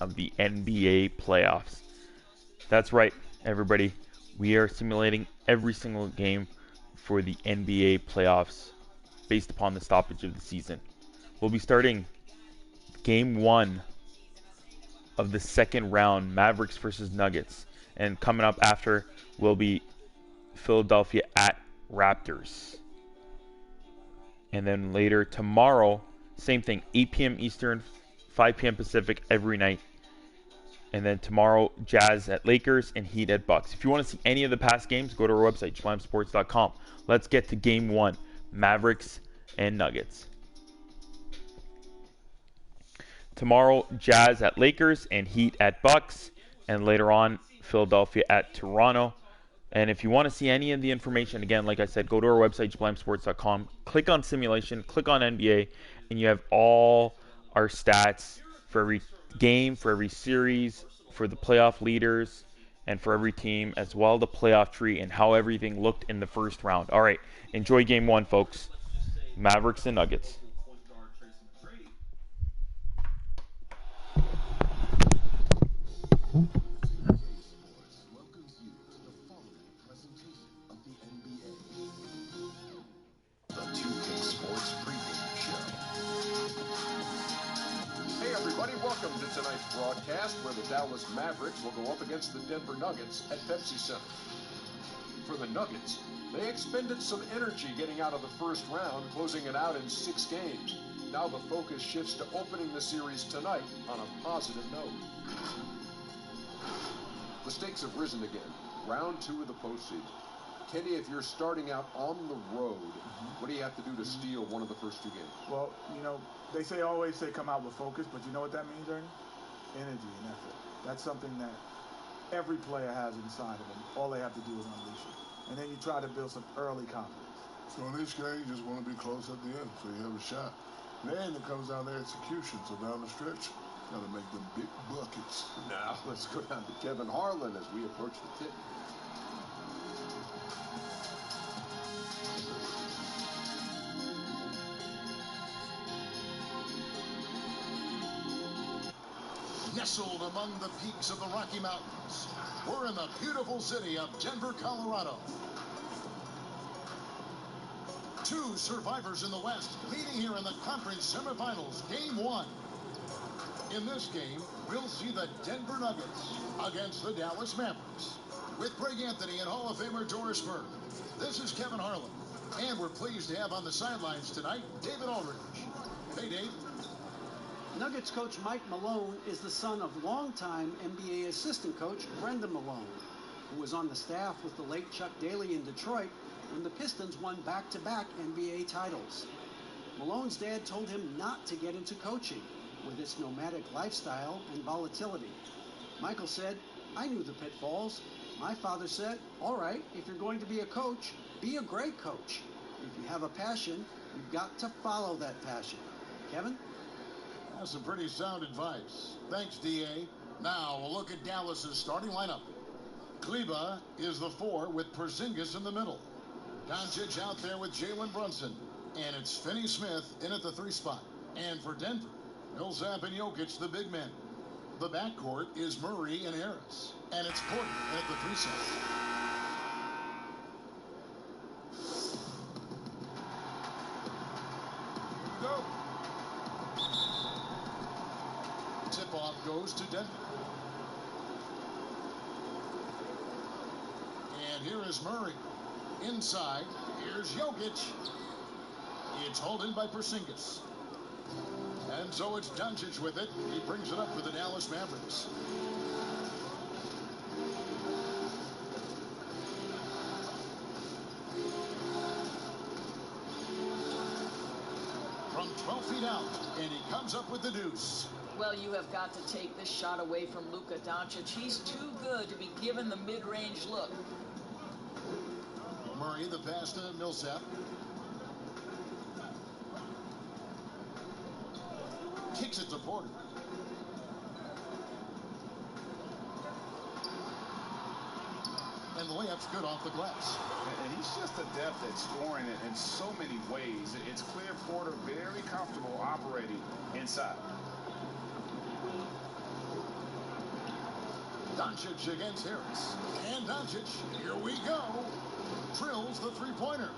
of the NBA playoffs. That's right, everybody. We are simulating every single game for the NBA playoffs based upon the stoppage of the season. We'll be starting game one of the second round, Mavericks versus Nuggets. And coming up after will be Philadelphia at Raptors. And then later tomorrow, same thing, 8 p.m. Eastern, 5 p.m. Pacific every night. And then tomorrow, Jazz at Lakers and Heat at Bucks. If you want to see any of the past games, go to our website, schlamsports.com. Let's get to game one, Mavericks and Nuggets. Tomorrow, Jazz at Lakers and Heat at Bucks. And later on, Philadelphia at Toronto. And if you want to see any of the information, again, like I said, go to our website, schlamsports.com. Click on simulation, click on NBA, and you have all our stats for every game, for every series, for the playoff leaders, and for every team, as well the playoff tree and how everything looked in the first round. All right, enjoy game one, folks. Mavericks and Nuggets. Welcome to tonight's broadcast, where the Dallas Mavericks will go up against the Denver Nuggets at Pepsi Center. For the Nuggets, they expended some energy getting out of the first round, closing it out in 6 games. Now the focus shifts to opening the series tonight on a positive note. The stakes have risen again. Round 2 of the postseason. Kenny, if you're starting out on the road, what do you have to do to steal one of the first 2 games? Well, they always say come out with focus, but you know what that means, Ernie? Energy and effort. That's something that every player has inside of them. All they have to do is unleash it. And then you try to build some early confidence. So in this game, you just want to be close at the end so you have a shot. Then it comes down to execution. So down the stretch, got to make them big buckets. Now let's go down to Kevin Harlan as we approach the tip. Nestled among the peaks of the Rocky Mountains, we're in the beautiful city of Denver, Colorado. 2 survivors in the West meeting here in the conference semifinals, game 1. In this game, we'll see the Denver Nuggets against the Dallas Mavericks. With Greg Anthony and Hall of Famer Doris Burke, this is Kevin Harlan. And we're pleased to have on the sidelines tonight, David Aldridge. Hey, Dave. Nuggets coach Mike Malone is the son of longtime NBA assistant coach Brenda Malone, who was on the staff with the late Chuck Daly in Detroit when the Pistons won back-to-back NBA titles. Malone's dad told him not to get into coaching with its nomadic lifestyle and volatility. Michael said, "I knew the pitfalls. My father said, all right, if you're going to be a coach, be a great coach. If you have a passion, you've got to follow that passion." Kevin? That's some pretty sound advice. Thanks, D.A. Now we'll look at Dallas's starting lineup. Kleba is the 4 with Porzingis in the middle. Doncic out there with Jalen Brunson. And it's Finney-Smith in at the 3 spot. And for Denver, Millsap and Jokic, the big men. The backcourt is Murray and Harris. And it's Porter in at the 3 spot. Go. Tip-off goes to Denver. And here is Murray. Inside, here's Jokic. It's hauled in by Porzingis. And so it's Doncic with it. He brings it up for the Dallas Mavericks. From 12 feet out, and he comes up with the deuce. Well, you have got to take this shot away from Luka Doncic. He's too good to be given the mid-range look. Murray, the pass to Millsap. Kicks it to Porter. And the layup's good off the glass. And he's just adept at scoring it in so many ways. It's clear Porter very comfortable operating inside. Doncic against Harris. And Doncic, here we go, drills the three-pointer.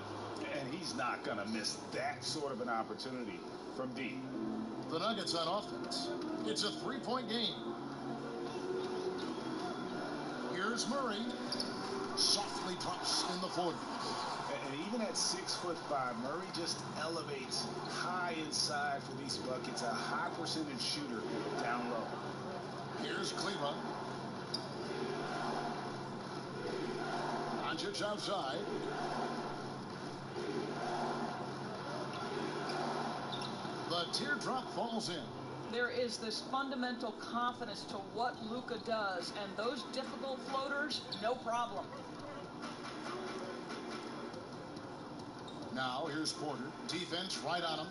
And he's not going to miss that sort of an opportunity from deep. The Nuggets on offense. It's a three-point game. Here's Murray. Softly drops in the 40. And even at 6'5", Murray just elevates high inside for these buckets. A high percentage shooter down low. Here's Kleba. Doncic outside. The teardrop falls in. There is this fundamental confidence to what Luka does, and those difficult floaters, no problem. Now here's Porter. Defense right on him.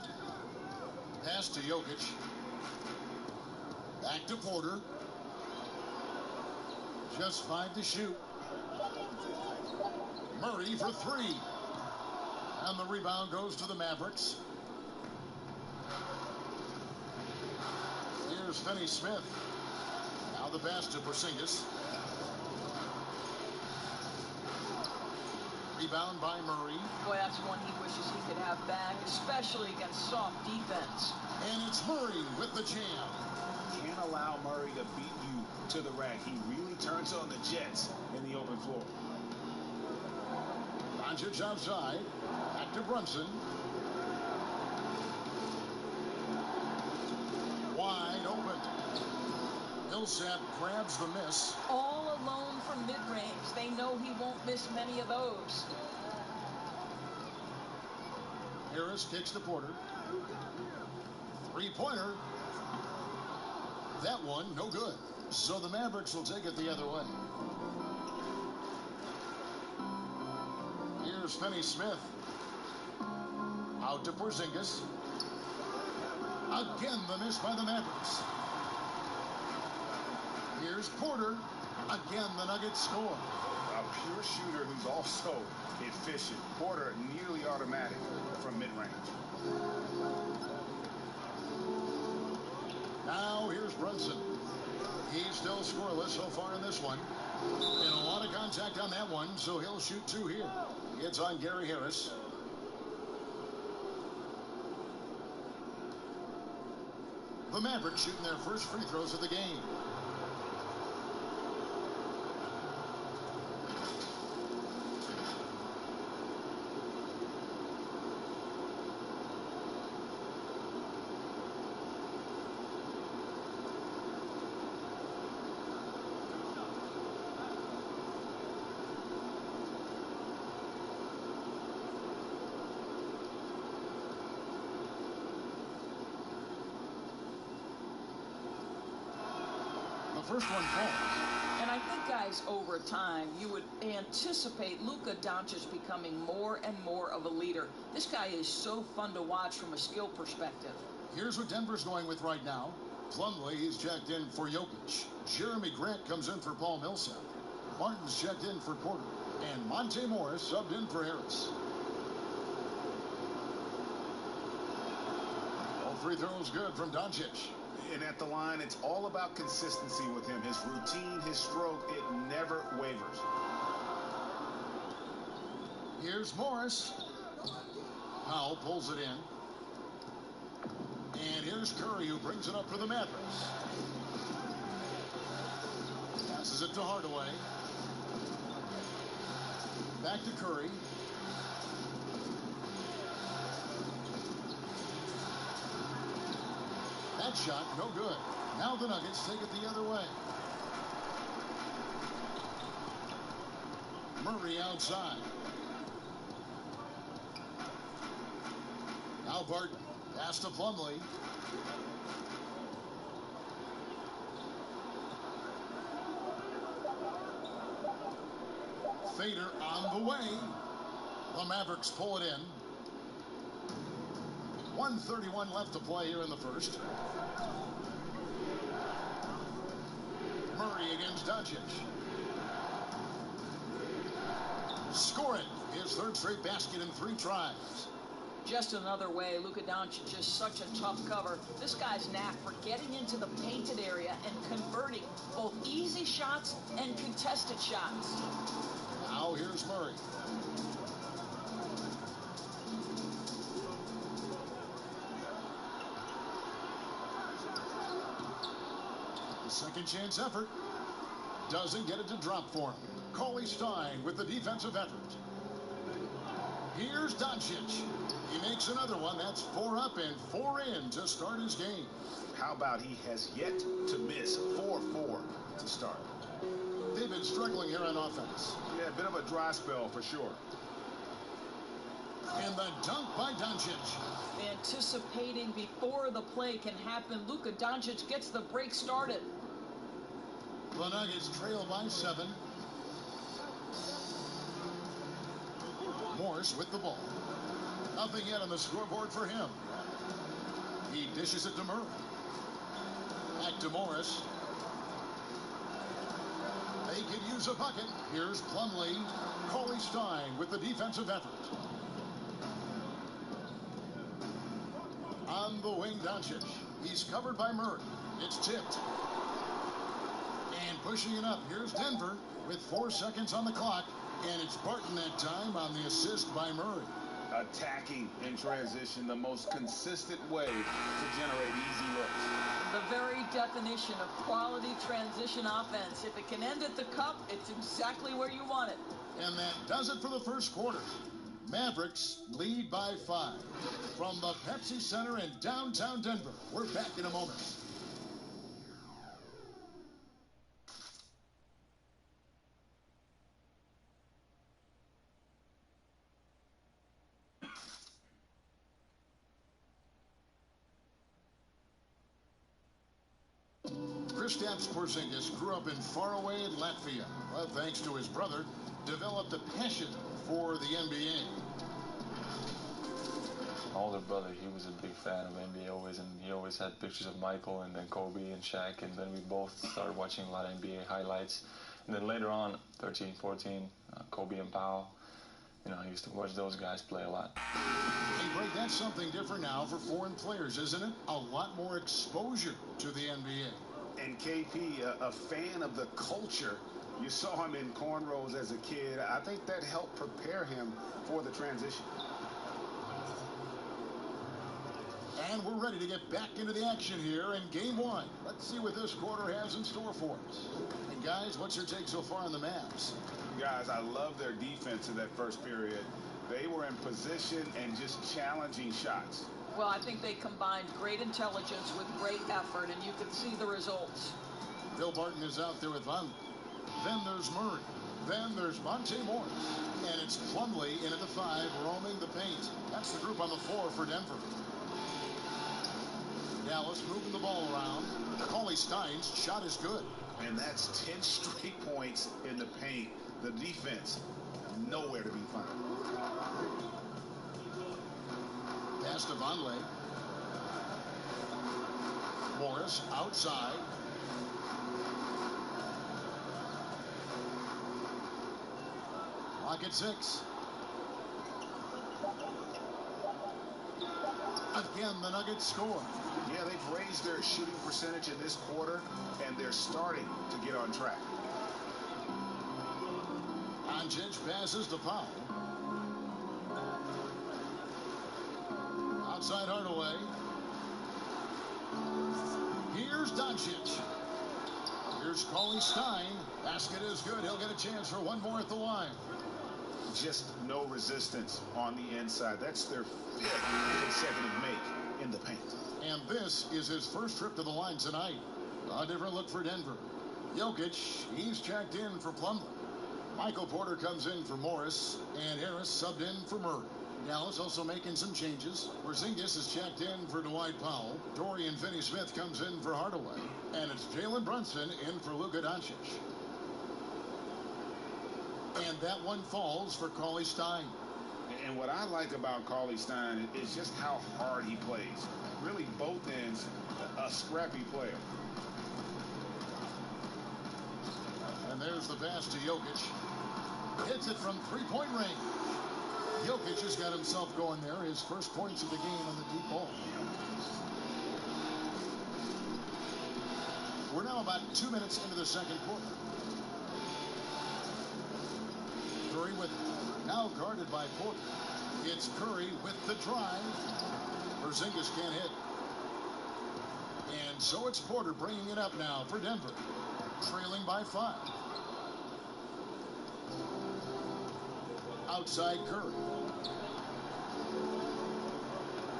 Pass to Jokic. Back to Porter. Just 5 to shoot. Murray for 3. And the rebound goes to the Mavericks. Here's Finney-Smith. Now the pass to Porzingis. Rebound by Murray. Boy, that's one he wishes he could have back, especially against soft defense. And it's Murray with the jam. Can't allow Murray to beat you to the rack. He really turns on the Jets in the open floor. Doncic outside. Back to Brunson. Wide open. Millsap grabs the miss. All alone from mid-range. They know he won't miss many of those. Harris kicks to Porter. Three-pointer. That one, no good. So the Mavericks will take it the other way. Here's Finney-Smith. Out to Porzingis. Again, the miss by the Mavericks. Here's Porter. Again, the Nuggets score. A pure shooter who's also efficient. Porter nearly automatic from mid-range. Now here's Brunson. He's still scoreless so far in this one. And a lot of contact on that one, so he'll shoot 2 here. It's on Gary Harris. The Mavericks shooting their first free throws of the game. First one falls. And I think, guys, over time, you would anticipate Luka Doncic becoming more and more of a leader. This guy is so fun to watch from a skill perspective. Here's what Denver's going with right now. Plumlee is checked in for Jokic. Jeremy Grant comes in for Paul Millsap. Martin's checked in for Porter. And Monte Morris subbed in for Harris. All free throws good from Doncic. And at the line, it's all about consistency with him. His routine, his stroke, it never wavers. Here's Morris. Powell pulls it in. And here's Curry, who brings it up for the Mavericks. Passes it to Hardaway. Back to Curry. That shot, no good. Now the Nuggets take it the other way. Murray outside. Now Barton. Pass to Plumlee. Fader on the way. The Mavericks pull it in. 1:31 left to play here in the first. Murray against Doncic. Score it. His third straight basket in 3 tries. Just another way, Luka Doncic is such a tough cover. This guy's knack for getting into the painted area and converting both easy shots and contested shots. Now here's Murray. The second chance effort doesn't get it to drop for him. Cauley Stein with the defensive effort. Here's Doncic. He makes another one. That's 4 up and 4 in to start his game. How about he has yet to miss 4-4 to start? They've been struggling here on offense. Yeah, a bit of a dry spell for sure. And the dunk by Doncic. Anticipating before the play can happen, Luka Doncic gets the break started. The Nuggets trail by 7. Morris with the ball. Nothing yet on the scoreboard for him. He dishes it to Murray. Back to Morris. They could use a bucket. Here's Plumlee. Cauley Stein with the defensive effort. On the wing, Doncic. He's covered by Murray. It's tipped. And pushing it up. Here's Denver with 4 seconds on the clock. And it's Barton that time on the assist by Murray. Attacking in transition, the most consistent way to generate easy looks. The very definition of quality transition offense. If it can end at the cup, it's exactly where you want it. And that does it for the first quarter. Mavericks lead by 5. From the Pepsi Center in downtown Denver. We're back in a moment. Kristaps Porzingis grew up in faraway Latvia, but thanks to his brother, developed a passion for the NBA. My older brother, he was a big fan of NBA always, and he always had pictures of Michael and then Kobe and Shaq, and then we both started watching a lot of NBA highlights. And then later on, 13, 14, Kobe and Powell, I used to watch those guys play a lot. Hey, Greg, that's something different now for foreign players, isn't it? A lot more exposure to the NBA. And KP, a fan of the culture. You saw him in cornrows as a kid. I think that helped prepare him for the transition. And we're ready to get back into the action here in Game 1. Let's see what this quarter has in store for us. And guys, what's your take so far on the Mavs? Guys, I love their defense in that first period. They were in position and just challenging shots. Well, I think they combined great intelligence with great effort, and you can see the results. Bill Barton is out there with Von. Then there's Murray. Then there's Monte Morris. And it's Plumlee in at the 5, roaming the paint. That's the group on the floor for Denver. Dallas moving the ball around. Cauley Stein's shot is good. And that's 10 straight points in the paint. The defense, nowhere to be found. Pass to Vonleh. Morris outside. Clock at 6. Again, the Nuggets score. Yeah, they've raised their shooting percentage in this quarter, and they're starting to get on track. Doncic passes to Powell. Outside Hardaway. Here's Doncic. Here's Cauley Stein. Basket is good. He'll get a chance for one more at the line. Just no resistance on the inside. That's their 5th consecutive make in the paint. And this is his first trip to the line tonight. A different look for Denver. Jokic, he's checked in for Plumlee. Michael Porter comes in for Morris, and Harris subbed in for Murray. Dallas also making some changes. Porzingis is checked in for Dwight Powell. Dorian Finney-Smith comes in for Hardaway. And it's Jalen Brunson in for Luka Doncic. And that one falls for Cauley Stein. And what I like about Cauley Stein is just how hard he plays. Really, both ends, a scrappy player. And there's the pass to Jokic. Hits it from three-point range. Jokic has got himself going there. His first points of the game on the deep ball. We're now about 2 minutes into the second quarter. Curry with it. Now guarded by Porter. It's Curry with the drive. Porzingis can't hit. And so it's Porter bringing it up now for Denver. Trailing by 5. Outside Curry.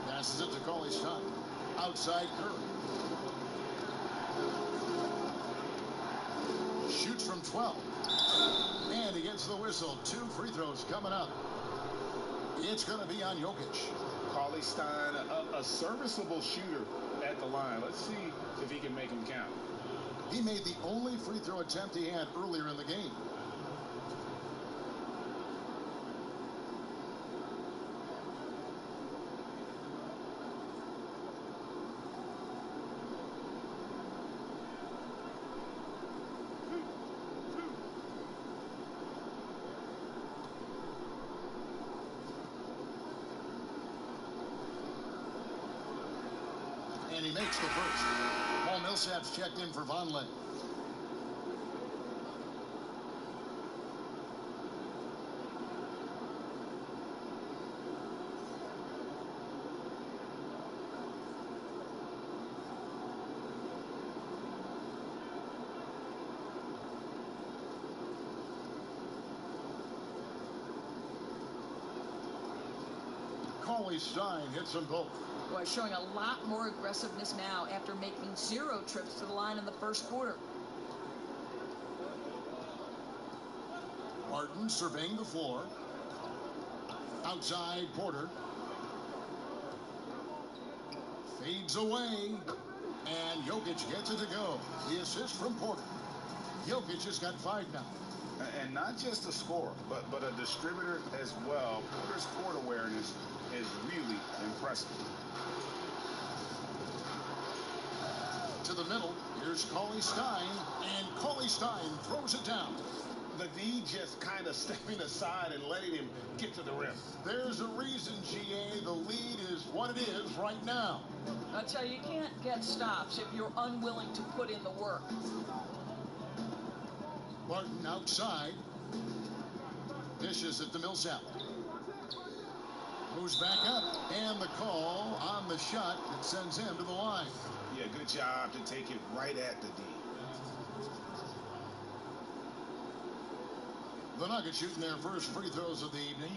Passes it to Cauley-Stein. Outside Curry. Shoots from 12. And he gets the whistle. 2 free throws coming up. It's going to be on Jokic. Cauley-Stein, a serviceable shooter at the line. Let's see if he can make him count. He made the only free throw attempt he had earlier in the game. And he makes the first. Paul Millsap's checked in for Vonleh. Cauley-Stein hits them both. Boy, showing a lot more aggressiveness now after making 0 trips to the line in the first quarter. Martin surveying the floor. Outside Porter. Fades away. And Jokic gets it to go. The assist from Porter. Jokic has got 5 now. And not just a scorer, but a distributor as well. Porter's court awareness is really impressive. To the middle, here's Cauley-Stein, and Cauley-Stein throws it down. The D just kind of stepping aside and letting him get to the rim. There's a reason, GA. The lead is what it is right now. I tell you, you can't get stops if you're unwilling to put in the work. Martin outside. Dishes it to Millsap. Moves back up, and the call on the shot that sends him to the line. Yeah, good job to take it right at the D. The Nuggets shooting their first free throws of the evening.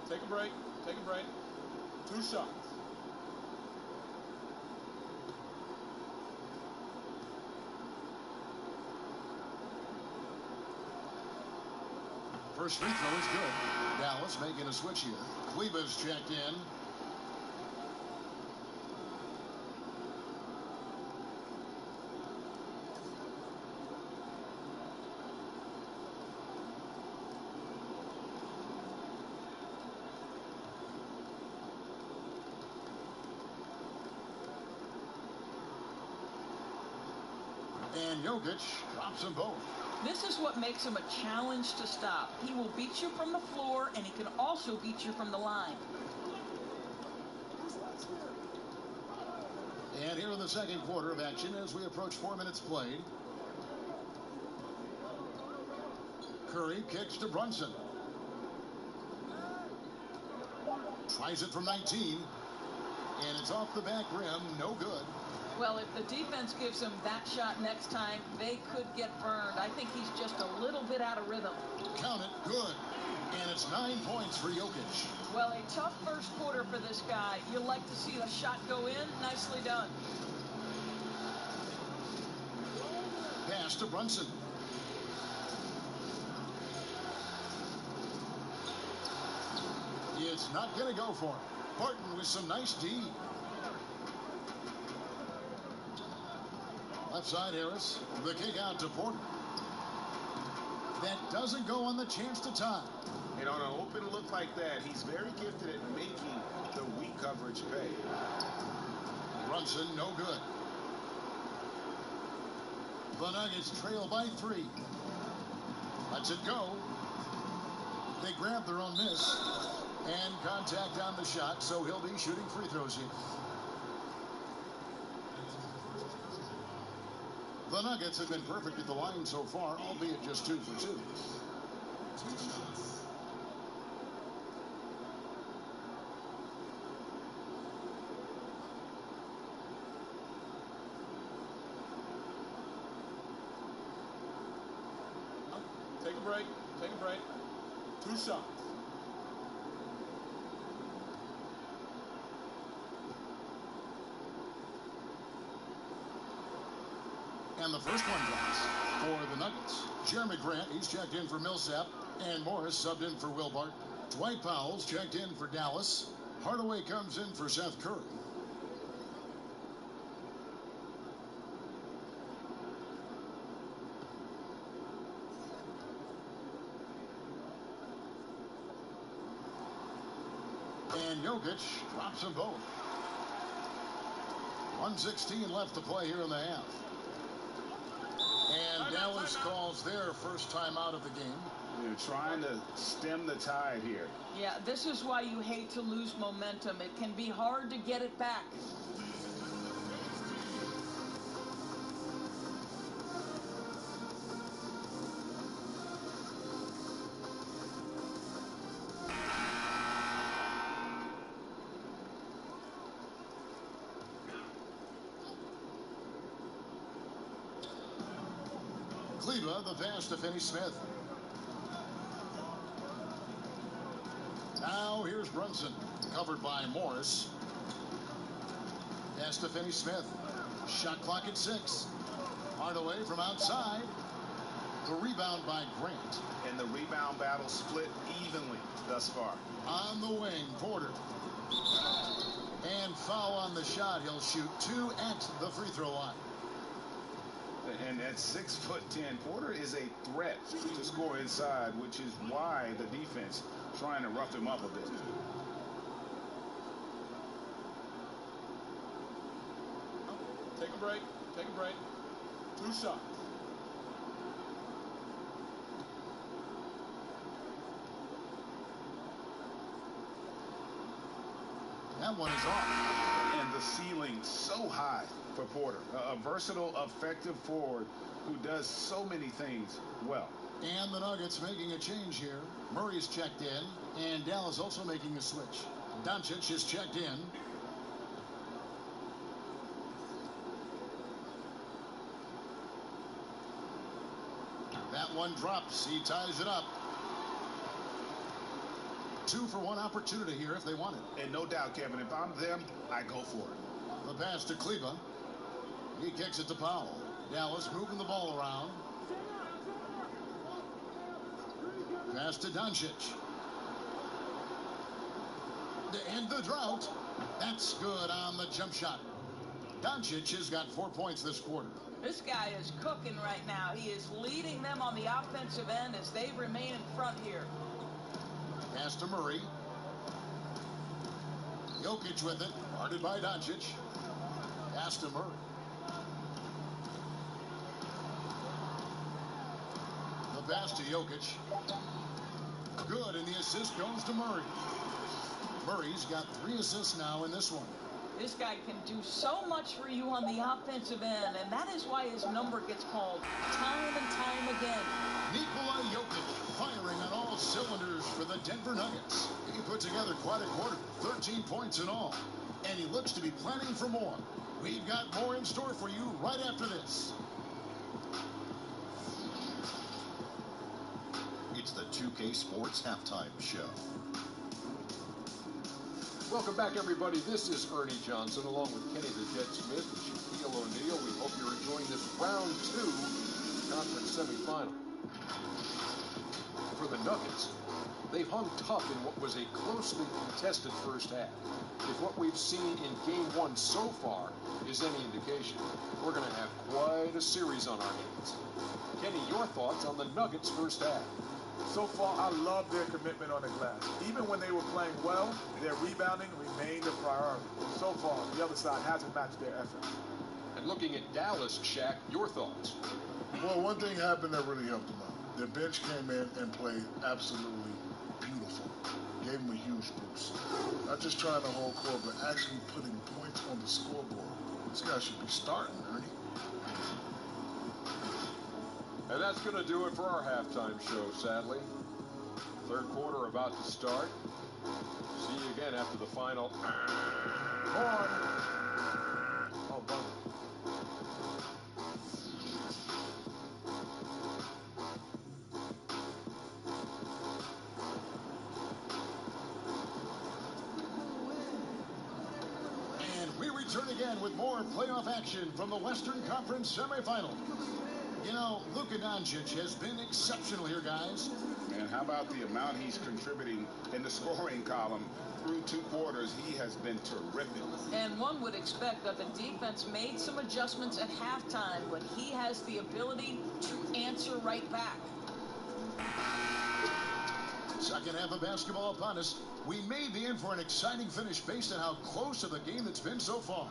Take a break. Take a break. 2 shots. First free throw is good. Dallas making a switch here. Kleber's checked in. And Jokic drops them both. This is what makes him a challenge to stop. He will beat you from the floor, and he can also beat you from the line. And here in the second quarter of action as we approach 4 minutes played. Curry kicks to Brunson. Tries it from 19. And it's off the back rim. No good. Well, if the defense gives him that shot next time, they could get burned. I think he's just a little bit out of rhythm. Count it. Good. And it's 9 points for Jokic. Well, a tough first quarter for this guy. You like to see the shot go in. Nicely done. Pass to Brunson. It's not going to go for him. Barton with some nice D. Left side Harris. The kick out to Porter. That doesn't go on the chance to tie. And on an open look like that, he's very gifted at making the weak coverage pay. Brunson, no good. The Nuggets trail by 3. Lets it go. They grab their own miss. And contact on the shot, so he'll be shooting free throws here. The Nuggets have been perfect at the line so far, albeit just 2 for 2. Take a break. Take a break. 2 shots. And the first one drops for the Nuggets. Jeremy Grant, he's checked in for Millsap. And Morris subbed in for Wilbart. Dwight Powell's checked in for Dallas. Hardaway comes in for Seth Curry. And Jokic drops them both. 1:16 left to play here in the half. And Dallas calls their first time out of the game. They're trying to stem the tide here. Yeah, this is why you hate to lose momentum. It can be hard to get it back. Cleva, the pass to Finney-Smith. Now here's Brunson, covered by Morris. Pass to Finney-Smith. Shot clock at 6. Hardaway from outside. The rebound by Grant. And the rebound battle split evenly thus far. On the wing, Porter. And foul on the shot. He'll shoot 2 at the free throw line. And at 6'10", Porter is a threat to score inside, which is why the defense trying to rough him up a bit. Take a break. Take a break. 2 shots. That one is off. And the ceiling so high for Porter. A versatile, effective forward who does so many things well. And the Nuggets making a change here. Murray's checked in, and Dallas also making a switch. Doncic is checked in. That one drops. He ties it up. 2 for 1 opportunity here if they want it. And no doubt, Kevin, if I'm them, I go for it. The pass to Cleva. He kicks it to Powell. Dallas moving the ball around. Pass to Doncic. To end the drought. That's good on the jump shot. Doncic has got 4 points this quarter. This guy is cooking right now. He is leading them on the offensive end as they remain in front here. Pass to Murray. Jokic with it. Guarded by Doncic. Pass to Murray. The pass to Jokic. Good, and the assist goes to Murray. Murray's got 3 assists now in this one. This guy can do so much for you on the offensive end, and that is why his number gets called time and time again. Nikola Jokic firing on all cylinders for the Denver Nuggets. He put together quite a quarter, 13 points in all, and he looks to be planning for more. We've got more in store for you right after this. It's the 2K Sports Halftime Show. Welcome back, everybody. This is Ernie Johnson, along with Kenny the Jet Smith and Shaquille O'Neal. We hope you're enjoying this round 2 conference semifinal. For the Nuggets, they've hung tough in what was a closely contested first half. If what we've seen in Game 1 so far is any indication, we're going to have quite a series on our hands. Kenny, your thoughts on the Nuggets' first half? So far, I love their commitment on the glass. Even when they were playing well, their rebounding remained a priority. So far, the other side hasn't matched their effort. And looking at Dallas, Shaq, your thoughts? Well, one thing happened that really helped them out. Their bench came in and played absolutely beautiful. Gave him a huge boost. Not just trying to hold court, but actually putting points on the scoreboard. This guy should be starting, Ernie. And that's going to do it for our halftime show, sadly. Third quarter about to start. See you again after the final. Oh, bummer. And we return again with more playoff action from the Western Conference semifinal. You know, Luka Doncic has been exceptional here, guys. And how about the amount he's contributing in the scoring column through 2 quarters? He has been terrific. And one would expect that the defense made some adjustments at halftime, but he has the ability to answer right back. Second half of basketball upon us. We may be in for an exciting finish based on how close of the game it's been so far.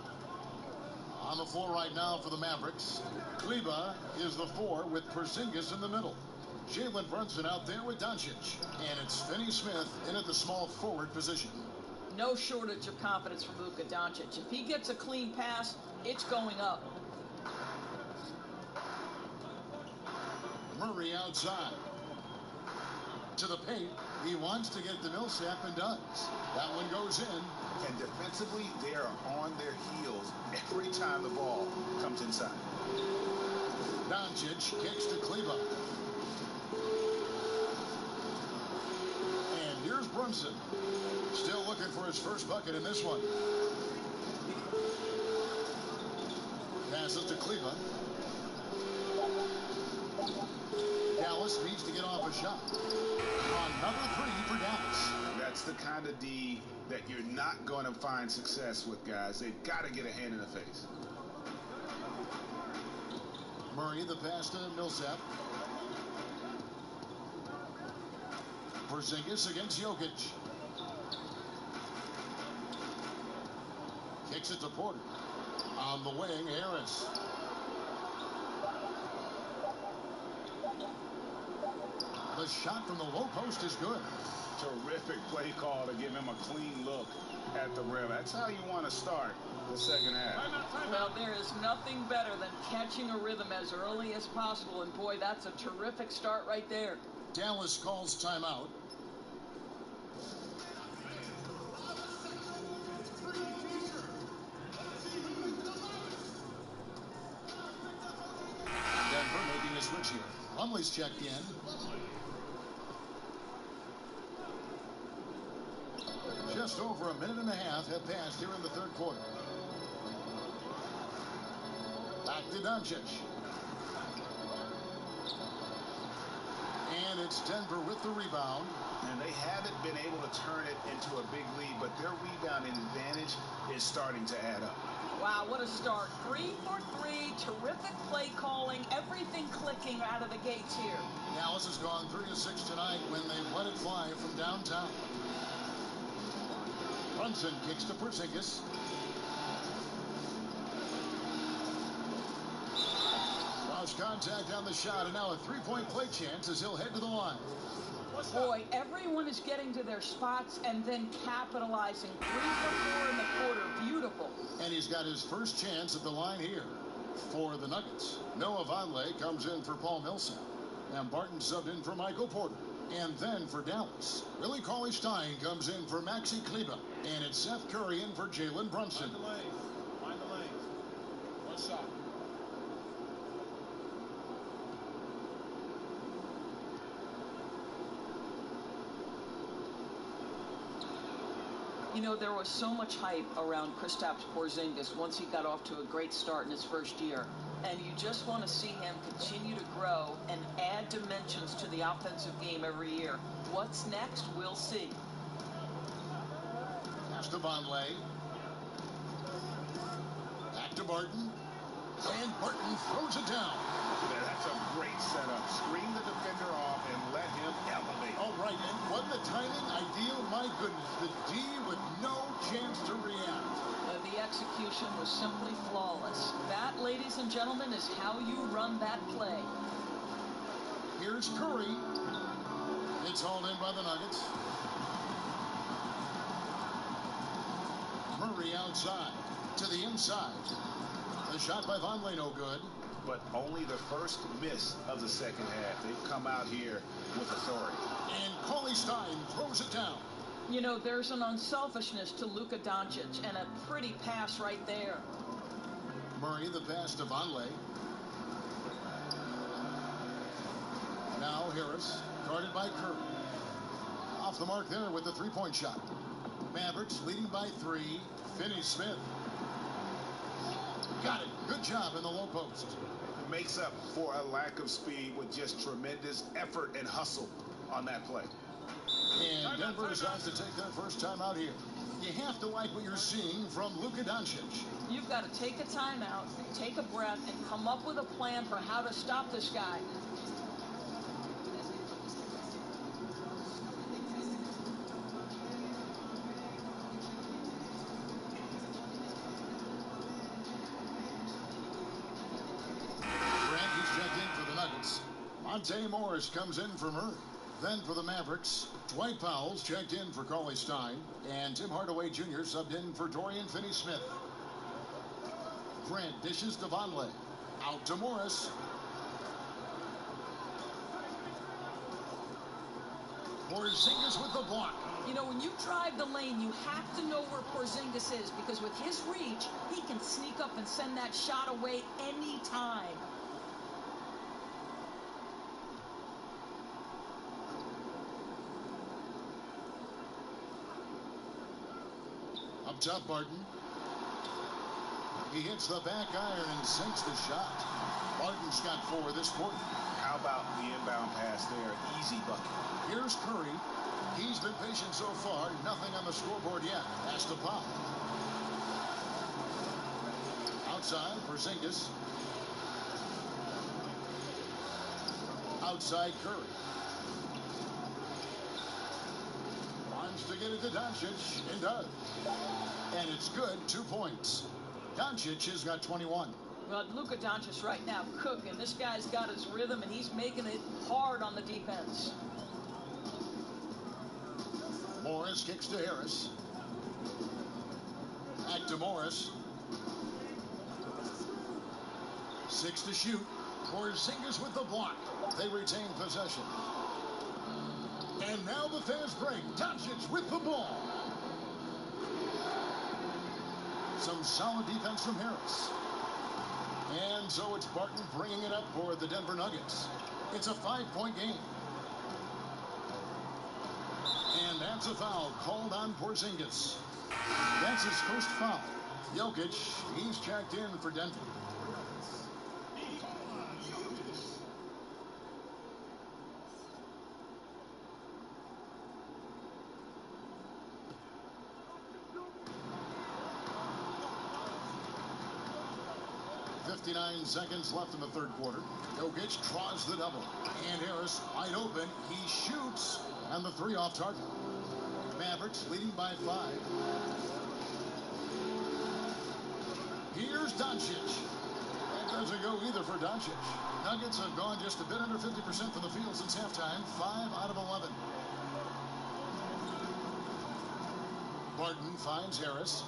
On the floor right now for the Mavericks, Kleber is the 4 with Porzingis in the middle. Jalen Brunson out there with Doncic. And it's Finney-Smith in at the small forward position. No shortage of confidence from Luka Doncic. If he gets a clean pass, it's going up. Murray outside. To the paint. He wants to get the Millsap and does. That one goes in. And defensively, they are on their heels every time the ball comes inside. Doncic kicks to Kleber. And here's Brunson. Still looking for his first bucket in this one. Passes to Kleber. Dallas needs to get off a shot. Another 3 for Dallas. That's the kind of D that you're not going to find success with, guys. They've got to get a hand in the face. Murray, the pass to Millsap. Porzingis against Jokic. Kicks it to Porter. On the wing, Harris. The shot from the low post is good. Terrific play call to give him a clean look at the rim. That's how you want to start the second half. Well, there is nothing better than catching a rhythm as early as possible, and boy, that's a terrific start right there. Dallas calls timeout. Denver making a switch here. Plumlee's checked in. Just over a minute and a half have passed here in the third quarter. Back to Doncic. And it's Denver with the rebound. And they haven't been able to turn it into a big lead, but their rebounding advantage is starting to add up. Wow, what a start. 3 for 3, terrific play calling, everything clicking out of the gates here. Dallas has gone 3 of 6 tonight when they let it fly from downtown. Brunson kicks to Porzingis. Lost contact on the shot, and now a 3-point play chance as he'll head to the line. Boy, everyone is getting to their spots and then capitalizing. 3 for 4 in the quarter. Beautiful. And he's got his first chance at the line here for the Nuggets. Noah Vonleh comes in for Paul Millsap. And Barton subbed in for Michael Porter. And then for Dallas, Willie Cauley-Stein comes in for Maxi Kleber. And it's Seth Curry in for Jalen Brunson. Find the lane. Find the lane. One shot. You know, there was so much hype around Kristaps Porzingis once he got off to a great start in his first year. And you just want to see him continue to grow and add dimensions to the offensive game every year. What's next? We'll see. Pass to Vonleh. Back to Barton. And Barton throws it down. Yeah, that's a great setup. Screen the defender off and let him elevate. All right, and wasn't the timing ideal? My goodness, the D with no chance to react. The execution was simply flawless. That, ladies and gentlemen, is how you run that play. Here's Curry. It's hauled in by the Nuggets. Murray outside to the inside. The shot by Vonleh no good. But only the first miss of the second half. They've come out here with authority. And Cauley Stein throws it down. You know, there's an unselfishness to Luka Doncic, and a pretty pass right there. Murray, the pass to Vonleh. Now Harris, guarded by Curry. Off the mark there with the three-point shot. Mavericks leading by 3. Finney-Smith. Got it. Good job in the low post. It makes up for a lack of speed with just tremendous effort and hustle on that play. And Denver decides to take their first time out here. You have to like what you're seeing from Luka Doncic. You've got to take a timeout, take a breath, and come up with a plan for how to stop this guy. Monte Morris comes in for Murray. Then for the Mavericks, Dwight Powell's checked in for Cauley Stein, and Tim Hardaway Jr. subbed in for Dorian Finney-Smith. Grant dishes to Vonleh. Out to Morris. Porzingis with the block. You know, when you drive the lane, you have to know where Porzingis is, because with his reach, he can sneak up and send that shot away anytime. Up top, Barton. He hits the back iron and sinks the shot. Barton's got 4 this quarter. How about the inbound pass there? Easy bucket. Here's Curry. He's been patient so far. Nothing on the scoreboard yet. Has to pop. Outside, Porzingis. Outside, Curry. Wants to get it to Doncic, and does. And it's good, 2 points. Doncic has got 21. Well, Luka Doncic right now cooking. This guy's got his rhythm, and he's making it hard on the defense. Morris kicks to Harris. Back to Morris. 6 to shoot. Porzingis with the block. They retain possession. And now the fast break. Doncic with the ball. Some solid defense from Harris. And so it's Barton bringing it up for the Denver Nuggets. It's a 5-point game. And that's a foul called on Porzingis. That's his first foul. Jokic, he's checked in for Denver. Seconds left in the third quarter. Jokic draws the double. And Harris wide open. He shoots. And the 3 off target. Mavericks leading by 5. Here's Doncic. That doesn't go either for Doncic. Nuggets have gone just a bit under 50% from the field since halftime. 5 out of 11. Barton finds Harris.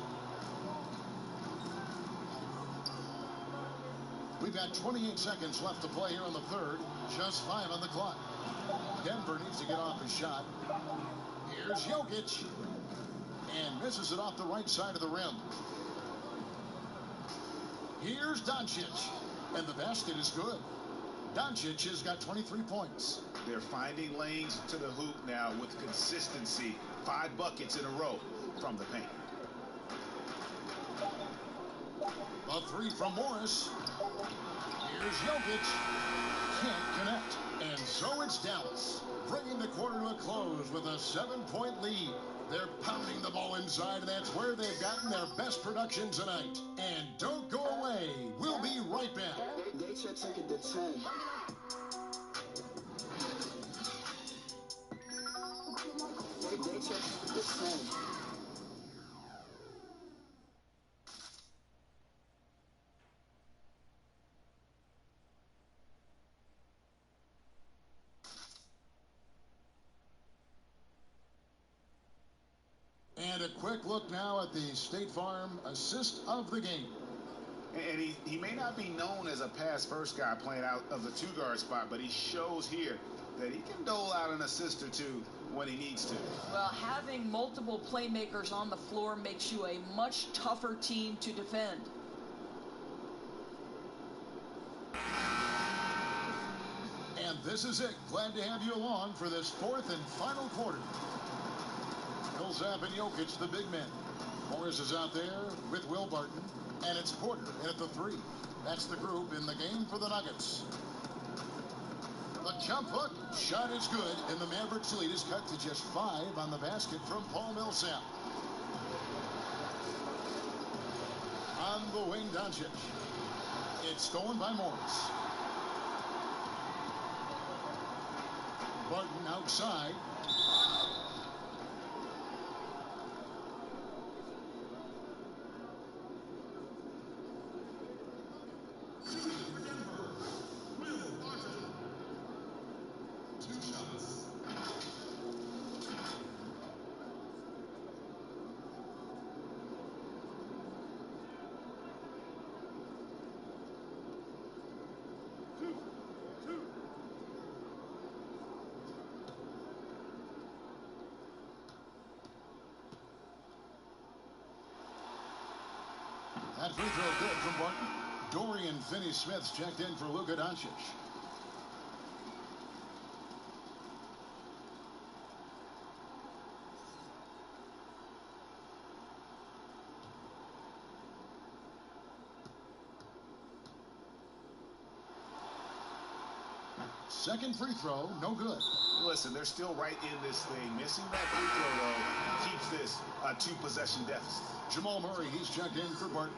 We've got 28 seconds left to play here in the third. Just 5 on the clock. Denver needs to get off his shot. Here's Jokic. And misses it off the right side of the rim. Here's Doncic. And the basket is good. Doncic has got 23 points. They're finding lanes to the hoop now with consistency. 5 buckets in a row from the paint. A 3 from Morris. Here's Jokic. Can't connect. And so it's Dallas, bringing the quarter to a close with a 7-point lead. They're pounding the ball inside, and that's where they've gotten their best production tonight. And don't go away. We'll be right back. They should take it to 10. They took it to 10. And a quick look now at the State Farm assist of the game. And he may not be known as a pass-first guy playing out of the two-guard spot, but he shows here that he can dole out an assist or two when he needs to. Well, having multiple playmakers on the floor makes you a much tougher team to defend. And this is it. Glad to have you along for this fourth and final quarter. Millsap and Jokic, the big men. Morris is out there with Will Barton. And it's Porter at the 3. That's the group in the game for the Nuggets. The jump hook shot is good, and the Mavericks lead is cut to just 5 on the basket from Paul Millsap. On the wing, Doncic. It's stolen by Morris. Barton outside. That free throw good from Barton. Dorian Finney-Smith's checked in for Luka Doncic. Second free throw, no good. Listen, they're still right in this thing. Missing that free throw, though, keeps this a 2-possession deficit. Jamal Murray, he's checked in for Barton.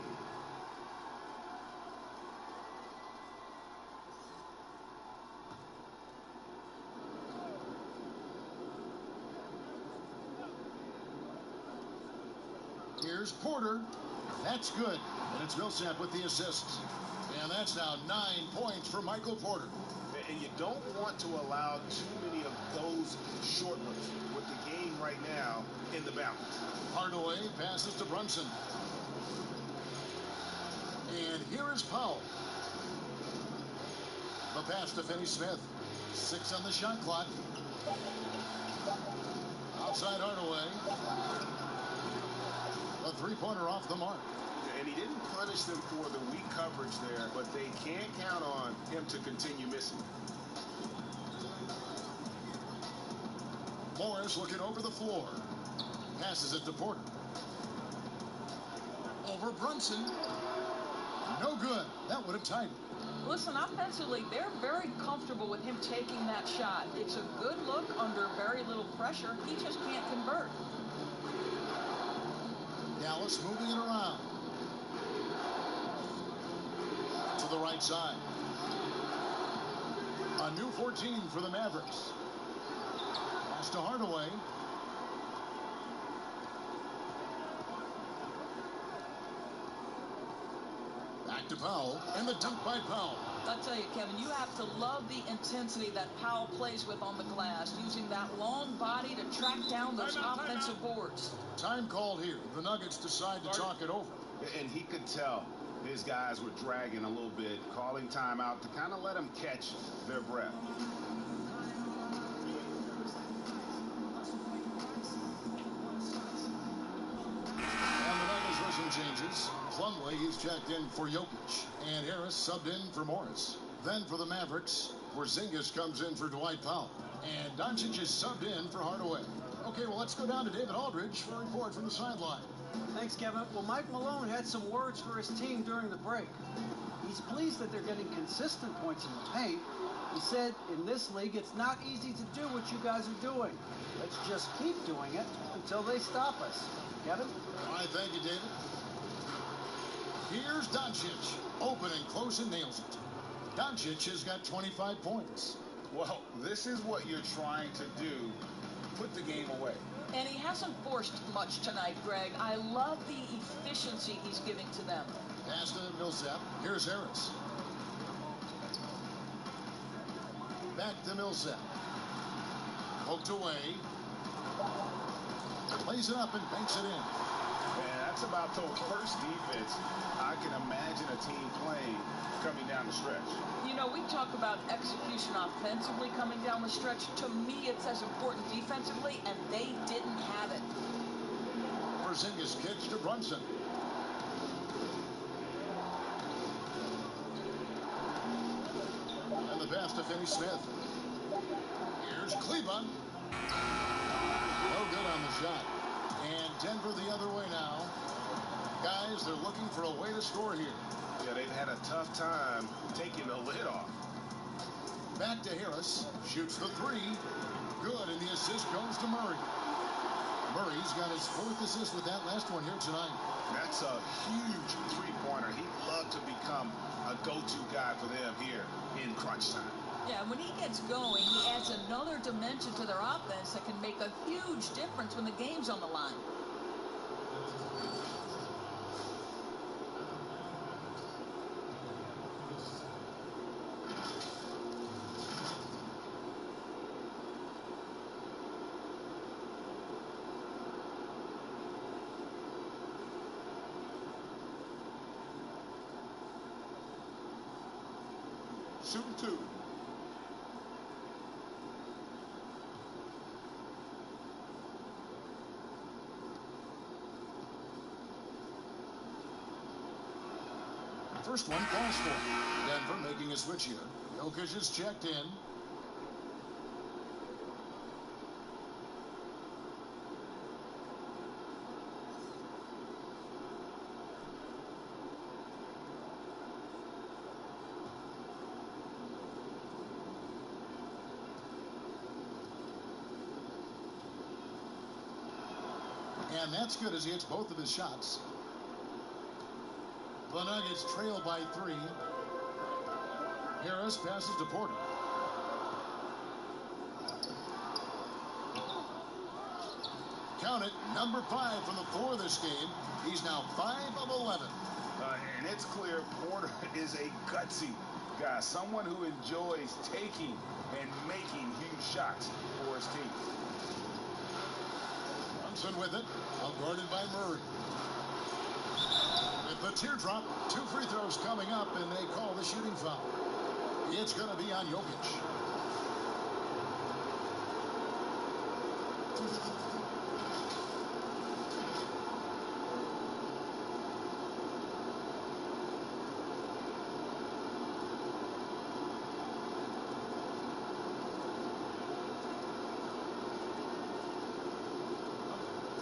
Here's Porter. That's good. And it's Millsap with the assists. And that's now 9 points for Michael Porter. And you don't want to allow too many of those short ones with the game right now in the balance. Hardaway passes to Brunson. And here is Powell. The pass to Finney-Smith. 6 on the shot clock. Outside Hardaway. A three-pointer off the mark. And he didn't punish them for the weak coverage there, but they can't count on him to continue missing. Morris looking over the floor. Passes it to Porter. Over Brunson. No good. That would have tied it. Listen, offensively, they're very comfortable with him taking that shot. It's a good look under very little pressure. He just can't convert. Dallas moving it around. To the right side. A new 14 for the Mavericks. Pass to Hardaway. Back to Powell, and the dunk by Powell. I'll tell you, Kevin, you have to love the intensity that Powell plays with on the glass, using that long body to track down those offensive boards. Time called here. The Nuggets decide to talk it over. And he could tell his guys were dragging a little bit, calling timeout to kind of let them catch their breath. And the Nuggets for some changes. Plumlee, he's checked in for Jokic. And Harris subbed in for Morris. Then for the Mavericks, Porzingis comes in for Dwight Powell. And Doncic is subbed in for Hardaway. Okay, well, let's go down to David Aldridge for a report from the sideline. Thanks, Kevin. Well, Mike Malone had some words for his team during the break. He's pleased that they're getting consistent points in the paint. He said, in this league, it's not easy to do what you guys are doing. Let's just keep doing it until they stop us. Kevin? All right, thank you, David. Here's Doncic. Open and close and nails it. Doncic has got 25 points. Well, this is what you're trying to do. Put the game away. And he hasn't forced much tonight, Greg. I love the efficiency he's giving to them. Pass to Millsap. Here's Harris. Back to Millsap. Poked away. lays it up and banks it in. Man, that's about the worst defense I can imagine a team playing coming down the stretch. You know, we talk about execution offensively coming down the stretch. To me, it's as important defensively, and they didn't have it. Porzingis kicks to Brunson. And the pass to Finney Smith. Here's Kleba. No good on the shot. And Denver the other way now. Guys, they're looking for a way to score here. Yeah, they've had a tough time taking the lid off. Back to Harris. Shoots the three. Good, and the assist goes to Murray. Murray's got his 4th assist with that last one here tonight. That's a huge three-pointer. He'd love to become a go-to guy for them here in crunch time. Yeah, when he gets going, he adds another dimension to their offense that can make a huge difference when the game's on the line. Shooting 2. First one falls for Denver making a switch here. Jokic is checked in. And that's good as he hits both of his shots. The Nuggets trail by 3. Harris passes to Porter. Count it, number 5 from the floor this game. He's now 5 of 11. And it's clear Porter is a gutsy guy, someone who enjoys taking and making huge shots for his team. Brunson with it, guarded by Murray. With the teardrop, 2 free throws coming up, and they call the shooting foul. It's going to be on Jokic.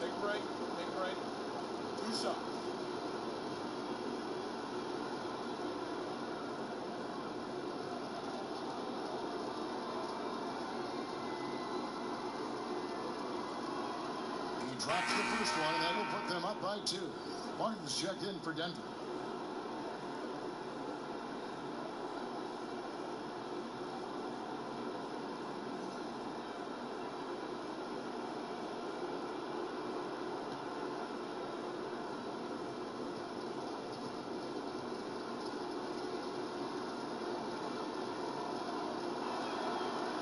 Take a break. Take a break. 2 shots. Drops the first one, and that will put them up by 2. Martin's checked in for Denver.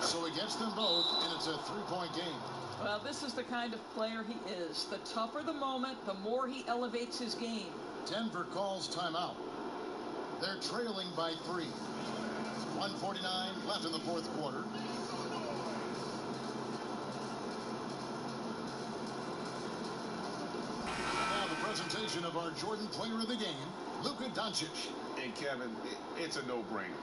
So he gets them both, and it's a 3-point game. Well, this is the kind of player he is. The tougher the moment, the more he elevates his game. Denver calls timeout. They're trailing by 3. 1:49 left in the 4th quarter. Now the presentation of our Jordan Player of the Game, Luka Doncic. And Kevin, it's a no-brainer.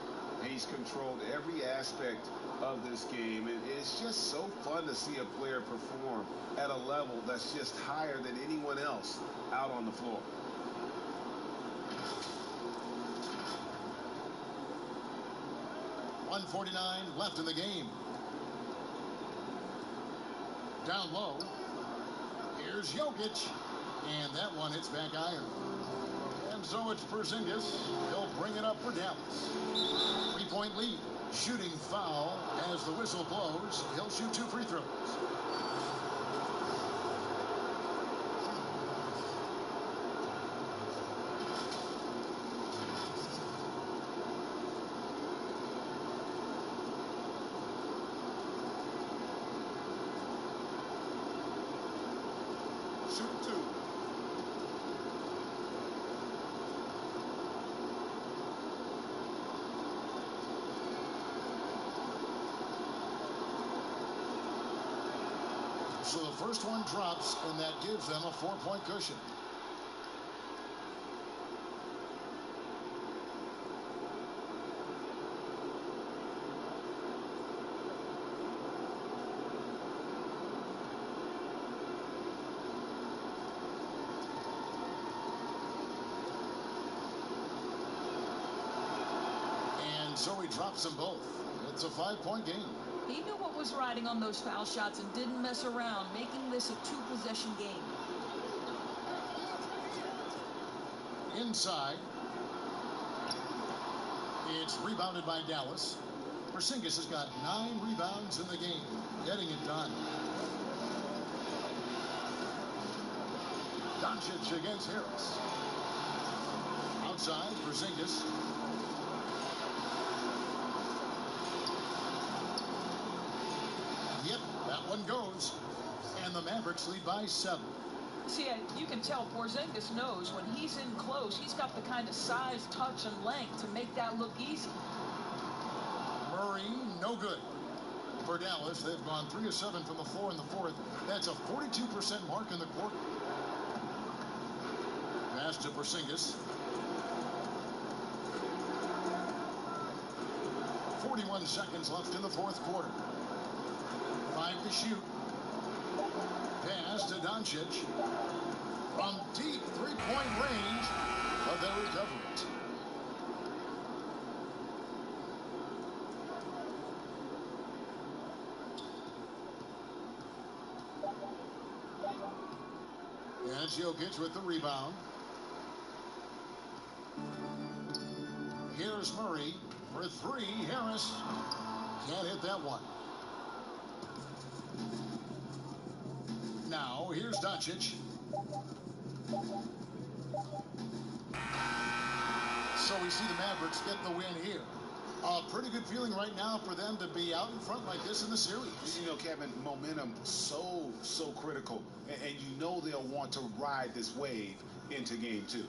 He's controlled every aspect of this game. It's just so fun to see a player perform at a level that's just higher than anyone else out on the floor. .149 left in the game. Down low. Here's Jokic. And that one hits back iron. And so it's Porzingis. He'll bring it up for Dallas. 3-point lead. Shooting foul as the whistle blows. He'll shoot 2 free throws. Shoot two. So the first one drops, and that gives them a 4-point cushion. And so he drops them both. It's a 5-point game. He knew what was riding on those foul shots and didn't mess around, making this a 2-possession game. Inside. It's rebounded by Dallas. Porzingis has got 9 rebounds in the game, getting it done. Doncic against Harris. Outside, Porzingis. Yep, that one goes. And the Mavericks lead by 7. See, you can tell Porzingis knows when he's in close, he's got the kind of size, touch, and length to make that look easy. Murray, no good. For Dallas, they've gone 3 of 7 from the floor in the fourth. That's a 42% mark in the quarter. Pass to Porzingis. 41 seconds left in the fourth quarter. 5 to shoot. Pass to Doncic. From deep 3-point range, but they recover it. And Jokic with the rebound. Here's Murray for 3. Harris can't hit that one. Now, here's Doncic. So we see the Mavericks get the win here. A pretty good feeling right now for them to be out in front like this in the series. You know, Kevin, momentum so critical. And you know they'll want to ride this wave into game 2.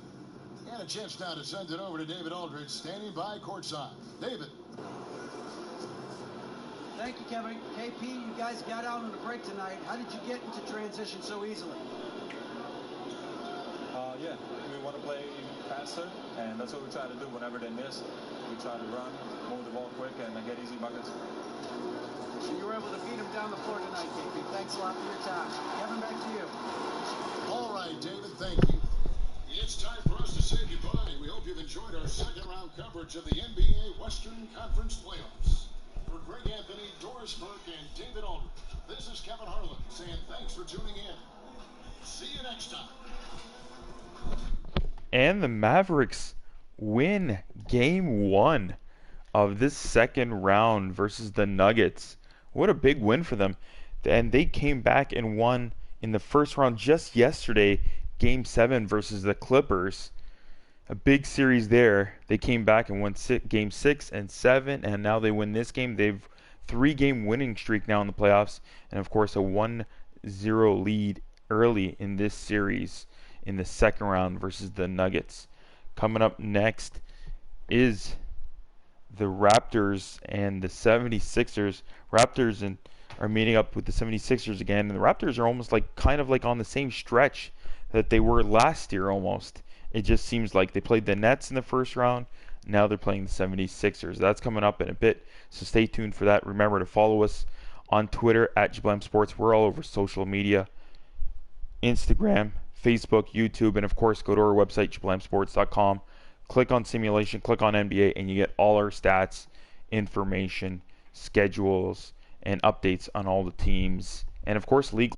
And a chance now to send it over to David Aldridge, standing by courtside. David. Thank you, Kevin. KP, you guys got out on the break tonight. How did you get into transition so easily? Yeah, we want to play faster, and that's what we try to do whenever they miss. We try to run, move the ball quick, and get easy buckets. So you were able to beat him down the floor tonight, KP. Thanks a lot for your time. Kevin, back to you. All right, David, thank you. It's time for us to say goodbye. We hope you've enjoyed our second-round coverage of the NBA Western Conference Playoffs. For Greg Anthony, Doris Burke, and David Aldridge, this is Kevin Harlan saying thanks for tuning in. See you next time. And the Mavericks win game 1 of this second round versus the Nuggets. What a big win for them. And they came back and won in the first round just yesterday, game 7 versus the Clippers. A big series there. They came back and won game 6 and 7, and now they win this game. They've 3-game winning streak now in the playoffs, and of course a 1-0 lead early in this series in the second round versus the Nuggets. Coming up next is the Raptors and the 76ers. Raptors are meeting up with the 76ers again, and the Raptors are almost kind of on the same stretch that they were last year almost. It just seems like they played the Nets in the first round. Now they're playing the 76ers. That's coming up in a bit, so stay tuned for that. Remember to follow us on Twitter at Jablam Sports. We're all over social media, Instagram, Facebook, YouTube, and of course go to our website, jablamsports.com. Click on simulation, click on NBA, and you get all our stats, information, schedules, and updates on all the teams. And of course, league